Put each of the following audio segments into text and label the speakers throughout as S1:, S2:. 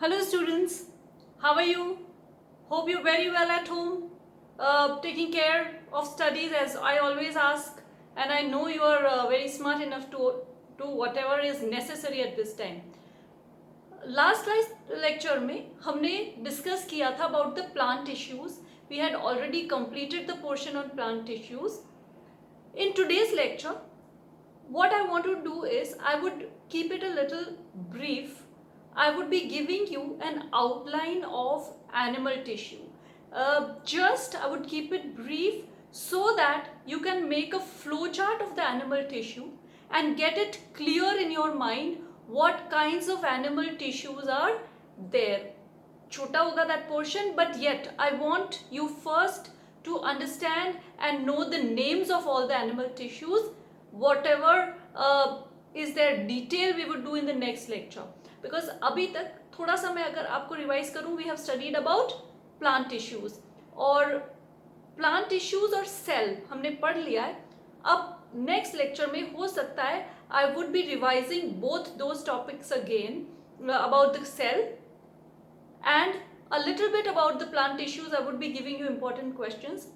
S1: Hello students, how are you? Hope you're very well at home, taking care of studies as I always ask, and I know you are very smart enough to do whatever is necessary at this time. Last lecture में हमने discuss किया था about the plant tissues. We had already completed the portion on plant tissues. In today's lecture, what I want to do is I would keep it a little brief. I would be giving you an outline of animal tissue. Just I would keep it brief so that you can make a flow chart of the animal tissue and get it clear in your mind what kinds of animal tissues are there. Chota hoga that portion, but yet I want you first to understand and know the names of all the animal tissues. Whatever is their detail we would do in the next lecture. Because अभी तक थोड़ा सा मैं अगर आपको revise करूं, we have studied about plant tissues और plant tissues और cell हमने पढ़ लिया है. अब next lecture में हो सकता है I would be revising both those topics again about the cell and a little bit about the plant tissues. I would be giving you important questions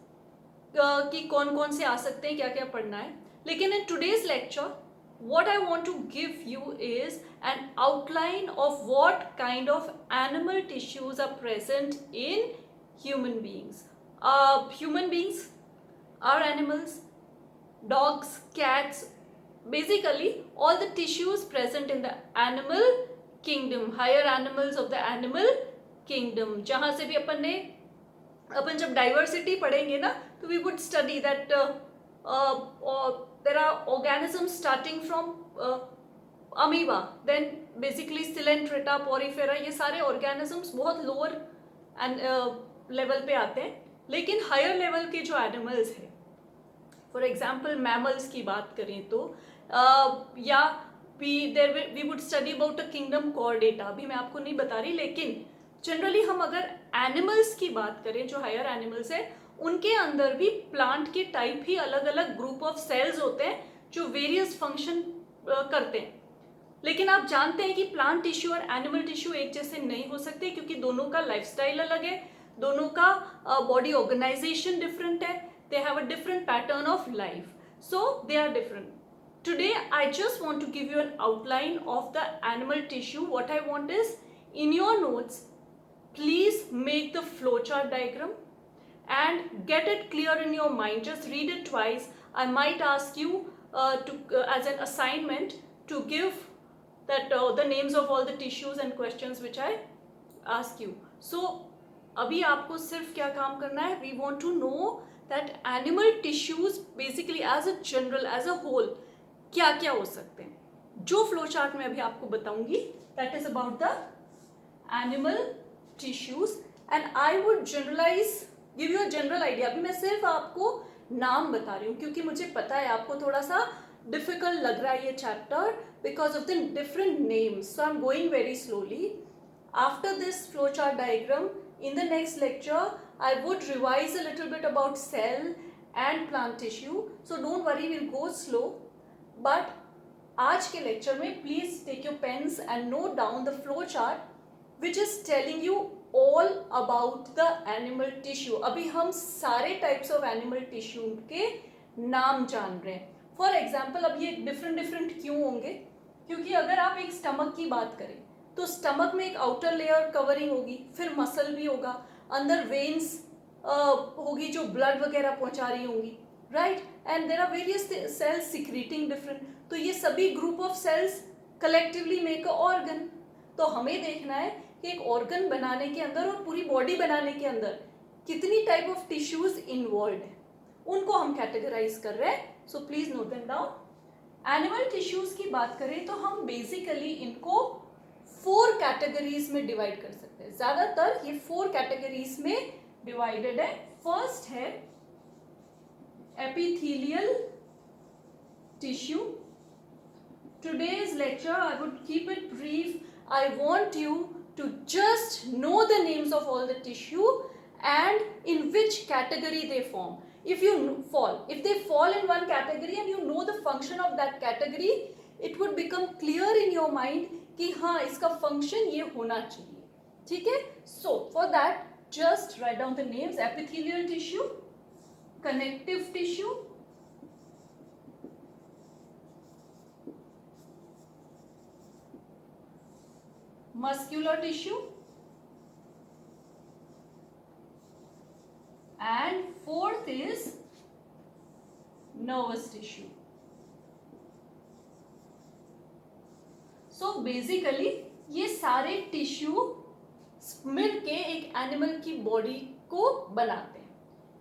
S1: कि कौन कौन से आ सकते हैं, क्या क्या पढ़ना है. लेकिन in today's lecture what I want to give you is an outline of what kind of animal tissues are present in human beings. Human beings are animals, dogs, cats, basically all the tissues present in the animal kingdom, higher animals of the animal kingdom. जहाँ से भी अपन जब diversity पढ़ेंगे ना, तो we would study that there are organisms starting from amoeba, then basically coelenterata, porifera, ये सारे organisms बहुत lower level पे आते हैं. लेकिन higher level के जो animals हैं, for example mammals की बात करें तो या we would study about a kingdom chordata. अभी मैं आपको नहीं बता रही, लेकिन जनरली हम अगर एनिमल्स की बात करें जो हायर एनिमल्स है, उनके अंदर भी प्लांट के टाइप ही अलग अलग ग्रुप ऑफ सेल्स होते हैं जो वेरियस फंक्शन करते हैं. लेकिन आप जानते हैं कि प्लांट टिश्यू और एनिमल टिश्यू एक जैसे नहीं हो सकते, क्योंकि दोनों का लाइफस्टाइल अलग है, दोनों का बॉडी ऑर्गेनाइजेशन डिफरेंट है, they have a different pattern of life, so they are different. Today I just want to give you an outline of the animal tissue. What I want is, in your notes, please make the flowchart diagram and get it clear in your mind. Just read it twice. I might ask you as an assignment to give that the names of all the tissues and questions which I ask you. So अभी आपको सिर्फ क्या काम करना है, we want to know that animal tissues basically as a general, as a whole, क्या क्या हो सकते हैं. जो फ्लो चार्ट में अभी आपको बताऊंगी, that is about the animal tissues and I would generalize, give you a general idea. अभी मैं सिर्फ आपको नाम बता रही हूँ क्योंकि मुझे पता है आपको थोड़ा सा डिफिकल्ट लग रहा है ये chapter because of the different names. So I'm going very slowly. After this flowchart diagram, in the next lecture, I would revise a little bit about cell and plant tissue. So don't worry, we'll go slow. But आज के lecture में please take your pens and note down the flowchart which is telling you all about the animal tissue. अभी हम सारे types of animal tissue के नाम जान रहे हैं. For example, अब ये different क्यों होंगे? क्योंकि अगर आप एक stomach की बात करें तो stomach में एक outer layer covering होगी, फिर muscle भी होगा, अंदर veins होगी जो blood वगैरह पहुंचा रही होंगी, right? And there are various cells secreting different. तो ये सभी group of cells collectively make a organ. तो हमें देखना है कि एक organ बनाने के अंदर और पूरी body बनाने के अंदर कितनी type of tissues involved है, उनको हम categorize कर रहे हैं. So please note them down. Animal tissues की बात करें तो हम basically इनको 4 categories में divide कर सकते हैं. ज़्यादातर ये 4 categories में divided है. First है epithelial tissue. Today's lecture I would keep it brief. I want you to just know the names of all the tissue and in which category they form. If they fall in one category and you know the function of that category, it would become clear in your mind कि हाँ इसका function ये होना चाहिए. ठीक है. So for that just write down the names: epithelial tissue, connective tissue, muscular tissue, and fourth is nervous tissue. So basically ये सारे टिश्यू मिलके एक एनिमल की बॉडी को बनाते हैं.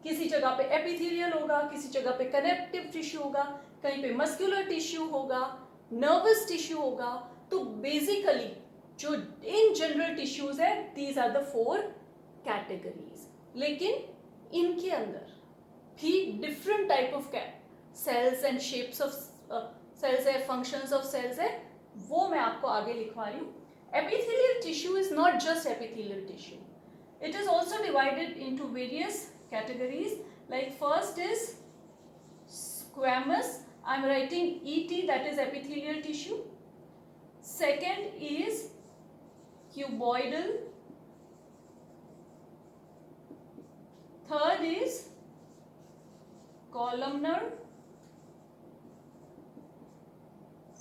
S1: किसी जगह पे एपिथेलियल होगा, किसी जगह पे कनेक्टिव टिश्यू होगा, कहीं पे मस्कुलर टिश्यू होगा, नर्वस टिश्यू होगा. तो बेसिकली जो इन जनरल टिश्यूज है, दीज आर द 4 कैटेगरीज. लेकिन इनके अंदर भी different type of cells and shapes of cells है, फंक्शंस ऑफ सेल्स है, वो मैं आपको आगे लिखवा रही हूँ. Epithelial tissue is not just epithelial tissue. It is also divided into various categories. Like first is squamous. I'm writing ET, that is epithelial tissue. Second is cuboidal. Third is columnar.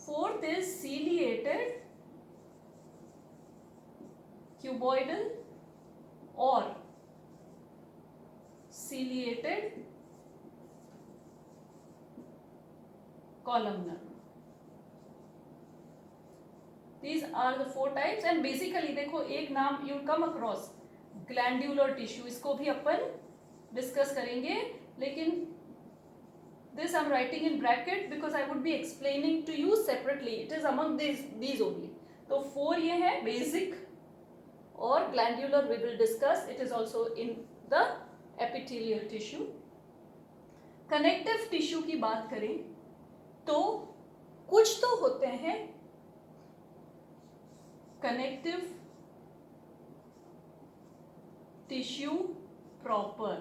S1: Fourth is ciliated, cuboidal or ciliated, columnar. These are the 4 types. And basically देखो एक नाम you come across glandular tissue, इसको भी अपन discuss करेंगे, लेकिन this I'm writing in bracket because I would be explaining to you separately. It is among these only. तो 4 ये है basic, और glandular we will discuss. It is also in the epithelial tissue. Connective tissue की बात करें तो कुछ तो होते हैं connective tissue proper,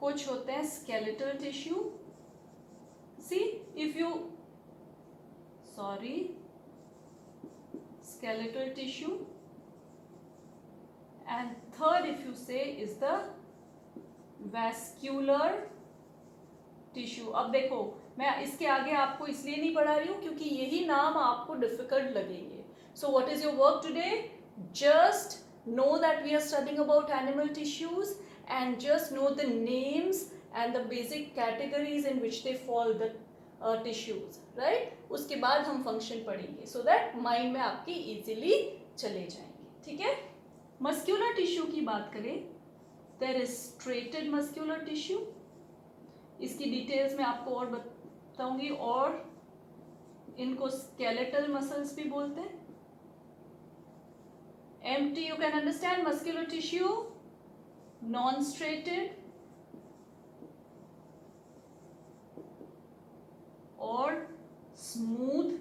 S1: कुछ होते हैं skeletal tissue. See, if you skeletal tissue, and third if you say is the vascular tissue. अब देखो मैं इसके आगे आपको इसलिए नहीं पढ़ा रही हूँ क्योंकि यही नाम आपको डिफिकल्ट लगेंगे. So what is your work today? Just know that we are studying about animal tissues and just know the names and the basic categories in which they fall, the tissues, right? उसके बाद हम function पढ़ेंगे so that mind में आपकी easily चले जाएंगे. ठीक है. मस्क्यूलर टिश्यू की बात करें, there is striated muscular tissue. इसकी डिटेल्स में आपको और बताऊंगी, और इनको स्केलेटल मसल्स भी बोलते हैं. Empty, you can understand muscular tissue, non striated और smooth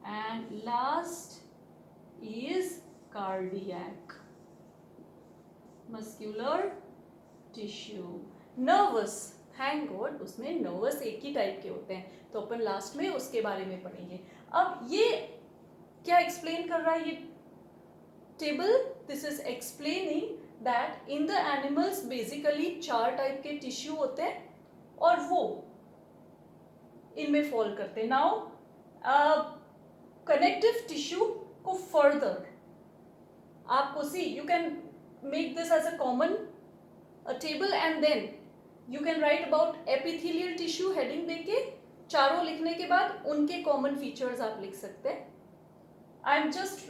S1: and last is cardiac muscular tissue. Nervous, thank God उसमें nervous एक ही टाइप के होते हैं, तो अपन लास्ट में उसके बारे में पढ़ेंगे. अब ये क्या एक्सप्लेन कर रहा है ये table? This is explaining that in the animals basically 4 type के टिश्यू होते हैं और वो इनमें फॉल करते हैं. नाउ कनेक्टिव टिश्यू को फर्दर आपको see you can make this as a common table and then you can write about epithelial tissue heading देके चारों लिखने के बाद उनके कॉमन फीचर्स आप लिख सकते हैं. I am just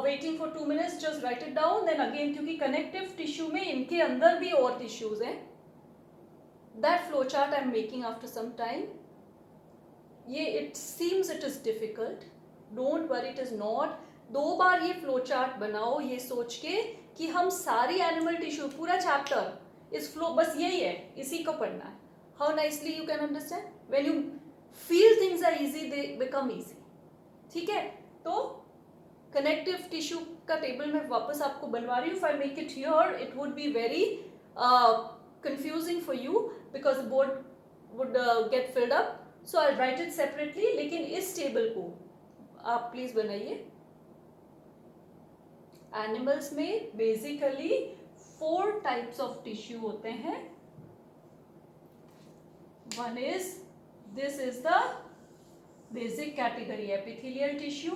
S1: waiting for 2 minutes, just write it down. Then again क्योंकि कनेक्टिव टिश्यू में इनके अंदर भी और टिश्यूज हैं, that flow chart I am making after some time. ये it seems it is difficult, don't worry, it is not. 2 बार ये फ्लो चार्ट बनाओ ये सोच के कि हम सारी एनिमल टिश्यू पूरा चैप्टर इस फ्लो, बस यही है, इसी को पढ़ना है. How nicely you can understand. When you feel things are easy they become easy. ठीक है. तो कनेक्टिव टिश्यू का टेबल मैं वापस आपको बनवा रही हूँ. If I make it here it would be very confusing for you because the board would get filled up. So I right it separately, लेकिन इस टेबल को आप प्लीज बनाइए। एनिमल्स में बेसिकली 4 टाइप्स ऑफ टिश्यू होते हैं। One is, this is the basic category, epithelial tissue,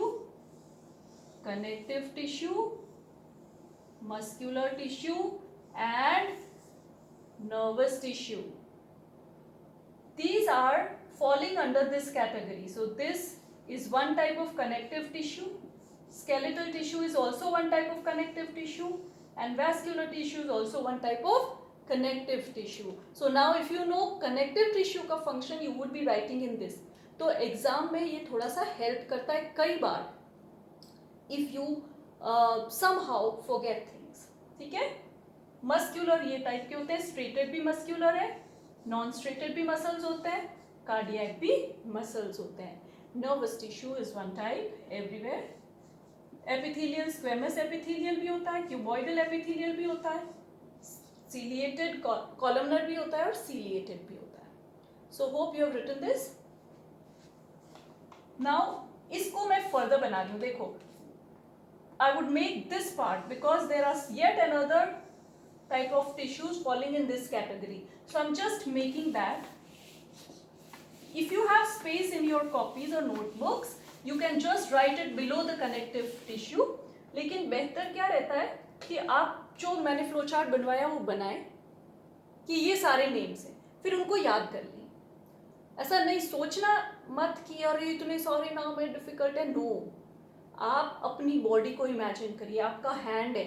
S1: connective tissue, muscular tissue and nervous tissue. These are falling under this category. So this is one type of connective tissue. Skeletal tissue is also one type of connective tissue, and vascular tissue is also one type of connective tissue. So now if you know connective tissue का function, you would be writing in this. तो exam में ये थोड़ा सा help करता है कई बार, if you somehow forget things. ठीक है। मस्क्यूलर ये टाइप के होते हैं, स्ट्रेटेड भी मस्क्यूलर है, नॉन स्ट्रेटेड भी मसल्स होते हैं, कार्डियक भी मसल्स होते हैं। Nervous tissue is one type everywhere. Epithelial, squamous epithelial भी होता है, क्यूबॉइडल एपिथेलियल भी होता है, सीलिएटेड कॉलमनर भी होता है और सीलिएटेड भी होता है। So hope you have written this. Now इसको मैं फर्दर बना रही हूँ, देखो I would make this part because there are yet another type of tissues falling in this category. So I'm just making that. If you have space in your copies or notebooks, you can just write it below the connective tissue. लेकिन बेहतर क्या रहता है कि आप जो मैंने flow chart बनवाया वो बनाए कि ये सारे नेम्स हैं, फिर उनको याद कर लें। ऐसा नहीं सोचना मत कि यार ये इतने सारे नाम है, डिफिकल्ट है। नो, आप अपनी बॉडी को इमेजिन करिए, आपका हैंड है,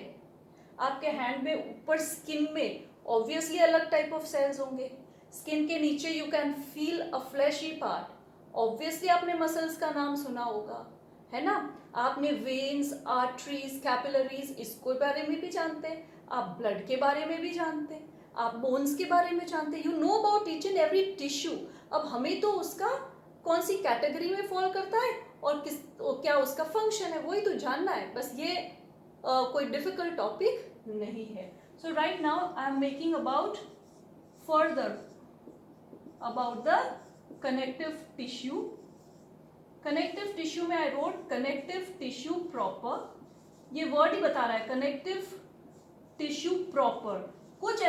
S1: आपके हैंड में ऊपर स्किन में ऑब्वियसली अलग टाइप ऑफ सेल्स होंगे, स्किन के नीचे you can feel a fleshy part, obviously आपने मसल्स का नाम सुना होगा, है ना। आपने वेन्स, आर्टरीज, कैपिलरीज, इसके बारे में भी जानते हैं, आप ब्लड के बारे में भी जानते हैं, आप बोन्स के बारे में जानते हैं, you know about each and every tissue. अब हमें तो उसका कौन सी कैटेगरी में फॉल करता है और क्या उसका फंक्शन है वही तो जानना है, बस ये कोई डिफिकल्ट टॉपिक नहीं है। So right now I am making about further about the connective tissue. Connective tissue में I wrote connective tissue proper, ये वर्ड ही बता रहा है कनेक्टिव टिश्यू प्रॉपर। कुछ